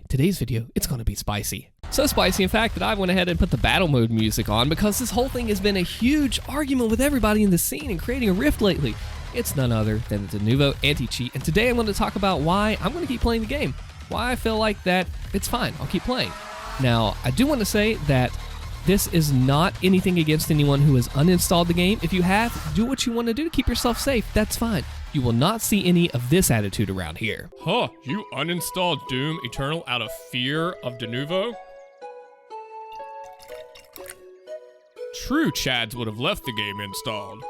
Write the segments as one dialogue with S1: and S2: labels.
S1: Today's video, it's gonna be spicy. So spicy, in fact, that I went ahead and put the battle mode music on because this whole thing has been a huge argument with everybody in the scene and creating a rift lately. It's none other than the Denuvo Anti-Cheat, and today I'm going to talk about why I'm going to keep playing the game. Why I feel like that it's fine, I'll keep playing. Now, I do want to say that this is not anything against anyone who has uninstalled the game. If you have, do what you want to do to keep yourself safe, that's fine. You will not see any of this attitude around here.
S2: Huh, you uninstalled Doom Eternal out of fear of Denuvo? True Chads would have left the game installed.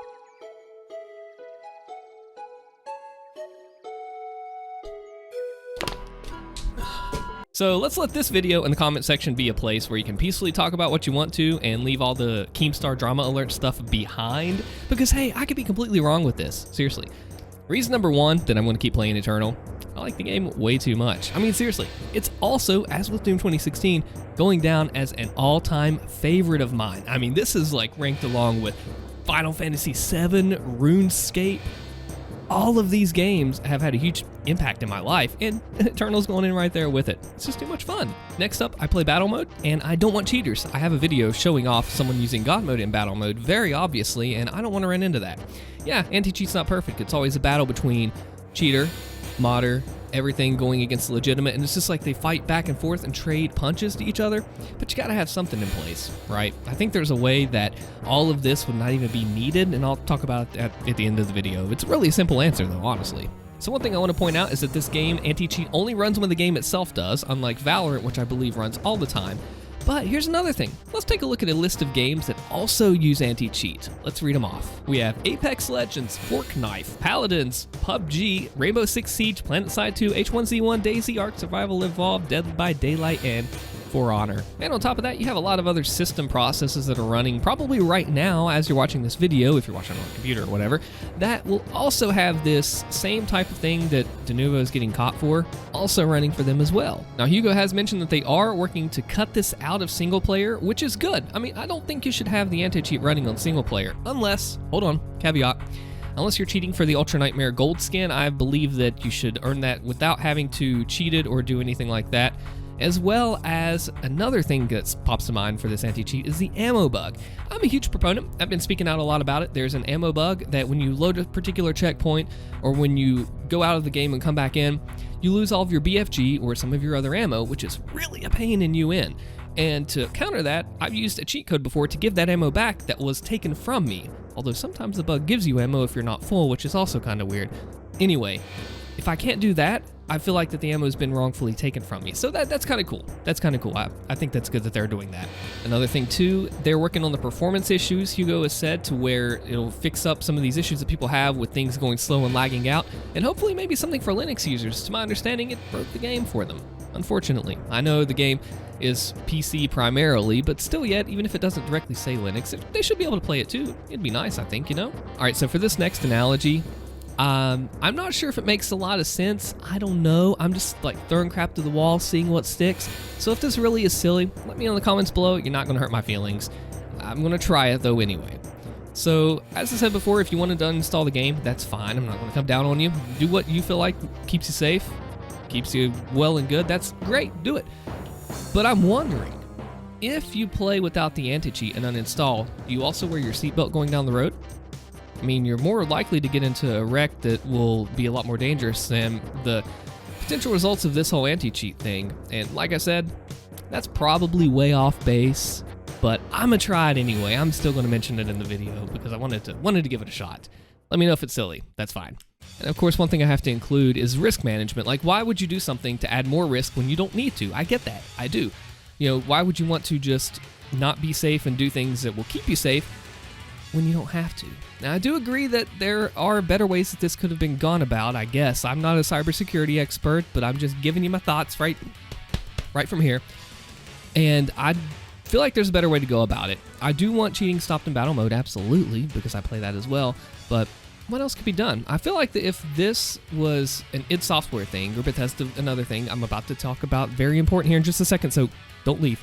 S1: So let's let this video in the comment section be a place where you can peacefully talk about what you want to and leave all the Keemstar drama alert stuff behind, because hey, I could be completely wrong with this, seriously. Reason number one that I'm going to keep playing Eternal, I like the game way too much. I mean, seriously, it's also, as with Doom 2016, going down as an all-time favorite of mine. I mean, this is like ranked along with Final Fantasy VII, RuneScape. All of these games have had a huge impact in my life, and Eternal's going in right there with it. It's just too much fun. Next up, I play battle mode, and I don't want cheaters. I have a video showing off someone using God mode in battle mode very obviously, and I don't want to run into that. Yeah, anti-cheat's not perfect. It's always a battle between cheater, modder, everything going against the legitimate, and it's just like they fight back and forth and trade punches to each other, but you gotta have something in place, right? I think there's a way that all of this would not even be needed, and I'll talk about it at the end of the video. It's really a simple answer though, honestly. So one thing I want to point out is that this game, anti-cheat, only runs when the game itself does, unlike Valorant, which I believe runs all the time. But here's another thing. Let's take a look at a list of games that also use anti-cheat. Let's read them off. We have Apex Legends, Fork Knife, Paladins, PUBG, Rainbow Six Siege, PlanetSide 2, H1Z1, DayZ, Ark Survival Evolved, Dead by Daylight, and For Honor. And on top of that, you have a lot of other system processes that are running probably right now as you're watching this video, if you're watching on a computer or whatever, that will also have this same type of thing that Denuvo is getting caught for, also running for them as well. Now, Hugo has mentioned that they are working to cut this out of single player, which is good. I mean, I don't think you should have the anti-cheat running on single player, unless, hold on, caveat, unless you're cheating for the Ultra Nightmare Gold skin. I believe that you should earn that without having to cheat it or do anything like that. As well as another thing that pops to mind for this anti-cheat is the ammo bug. I'm a huge proponent. I've been speaking out a lot about it. There's an ammo bug that when you load a particular checkpoint or when you go out of the game and come back in, you lose all of your BFG or some of your other ammo, which is really a pain in you in. And to counter that, I've used a cheat code before to give that ammo back that was taken from me. Although sometimes the bug gives you ammo if you're not full, which is also kind of weird. Anyway, if I can't do that, I feel like that the ammo has been wrongfully taken from me. So that's kind of cool. That's kind of cool. I think that's good that they're doing that. Another thing too, they're working on the performance issues, Hugo has said, to where it'll fix up some of these issues that people have with things going slow and lagging out, and hopefully maybe something for Linux users. To my understanding, it broke the game for them, unfortunately. I know the game is PC primarily, but still yet, even if it doesn't directly say Linux, they should be able to play it too. It'd be nice, I think, you know? All right, so for this next analogy, I'm not sure if it makes a lot of sense. I don't know. I'm just like throwing crap to the wall, seeing what sticks. So if this really is silly, let me know in the comments below. You're not going to hurt my feelings. I'm going to try it though anyway. So as I said before, if you want to uninstall the game, that's fine. I'm not going to come down on you. Do what you feel like keeps you safe, keeps you well and good. That's great. Do it. But I'm wondering, if you play without the anti-cheat and uninstall, do you also wear your seatbelt going down the road? I mean, you're more likely to get into a wreck that will be a lot more dangerous than the potential results of this whole anti-cheat thing. And like I said, that's probably way off base, but I'm gonna try it anyway. I'm still gonna mention it in the video because I wanted to give it a shot. Let me know if it's silly. That's fine. And of course, one thing I have to include is risk management. Like, why would you do something to add more risk when you don't need to? I get that. I do. You know, why would you want to just not be safe and do things that will keep you safe when you don't have to? Now, I do agree that there are better ways that this could have been gone about, I guess. I'm not a cybersecurity expert, but I'm just giving you my thoughts right from here. And I feel like there's a better way to go about it. I do want cheating stopped in battle mode, absolutely, because I play that as well. But what else could be done? I feel like that if this was an id Software thing, or Bethesda, another thing I'm about to talk about, very important here in just a second, so don't leave.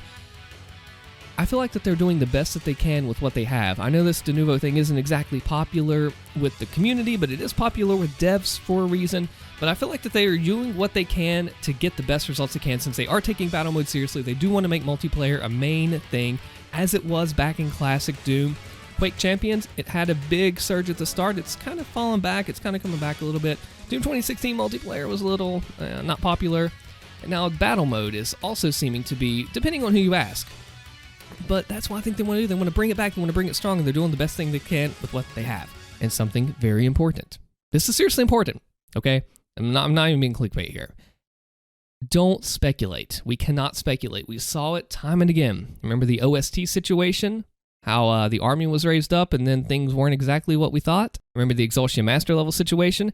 S1: I feel like that they're doing the best that they can with what they have. I know this Denuvo thing isn't exactly popular with the community, but it is popular with devs for a reason. But I feel like that they are doing what they can to get the best results they can, since they are taking battle mode seriously. They do want to make multiplayer a main thing, as it was back in classic Doom. Quake Champions, it had a big surge at the start. It's kind of fallen back. It's kind of coming back a little bit. Doom 2016 multiplayer was a little not popular. And now battle mode is also seeming to be, depending on who you ask. But that's what I think they want to do. They want to bring it back. They want to bring it strong, and they're doing the best thing they can with what they have. And something very important. This is seriously important, okay? I'm not even being clickbait here. Don't speculate. We cannot speculate. We saw it time and again. Remember the OST situation? How the army was raised up and then things weren't exactly what we thought? Remember the Exhaustion Master level situation?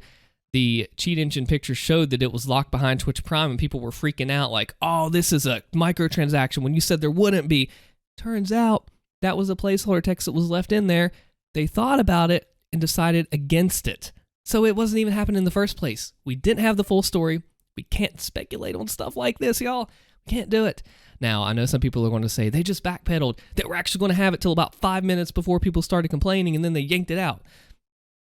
S1: The cheat engine picture showed that it was locked behind Twitch Prime, and people were freaking out like, oh, this is a microtransaction when you said there wouldn't be. Turns out that was a placeholder text that was left in there. They thought about it and decided against it. So it wasn't even happening in the first place. We didn't have the full story. We can't speculate on stuff like this, y'all. We can't do it. Now, I know some people are going to say they just backpedaled. They were actually going to have it till about 5 minutes before people started complaining, and then they yanked it out.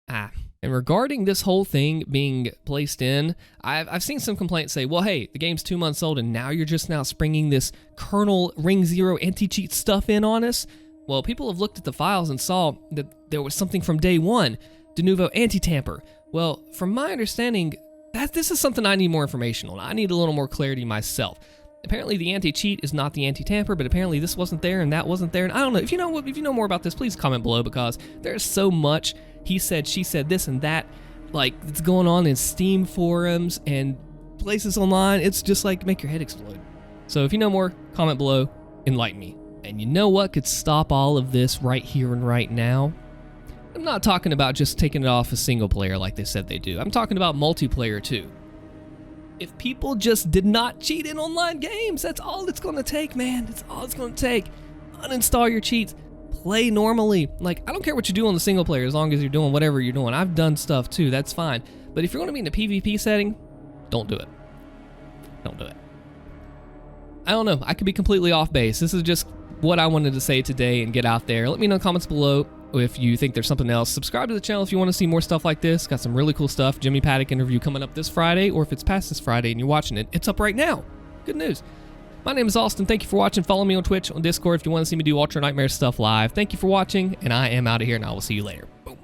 S1: And regarding this whole thing being placed in, I've seen some complaints say, well, hey, the game's 2 months old and now you're just now springing this kernel Ring 0 anti-cheat stuff in on us. Well, people have looked at the files and saw that there was something from day one, Denuvo Anti-Tamper. Well, from my understanding, this is something I need more information on. I need a little more clarity myself. Apparently the anti-cheat is not the anti-tamper, but apparently this wasn't there and that wasn't there. And I don't know, if you know more about this, please comment below, because there's so much he said, she said, this and that, like, it's going on in Steam forums and places online. It's just like, make your head explode. So if you know more, comment below, enlighten me. And you know what could stop all of this right here and right now? I'm not talking about just taking it off a single player like they said they do. I'm talking about multiplayer too. If people just did not cheat in online games, that's all it's going to take, man. That's all it's going to take. Uninstall your cheats. Play normally. Like, I don't care what you do on the single player as long as you're doing whatever you're doing. I've done stuff too. That's fine. But if you're going to be in a PvP setting, don't do it. Don't do it. I don't know. I could be completely off base. This is just what I wanted to say today and get out there. Let me know in the comments below if you think there's something else. Subscribe to the channel if you want to see more stuff like this. Got some really cool stuff. Jimmy Paddock interview coming up this Friday, or if it's past this Friday and you're watching it, it's up right now. Good news. My name is Austin. Thank you for watching. Follow me on Twitch, on Discord if you want to see me do Ultra Nightmare stuff live. Thank you for watching, and I am out of here, and I will see you later. Boom.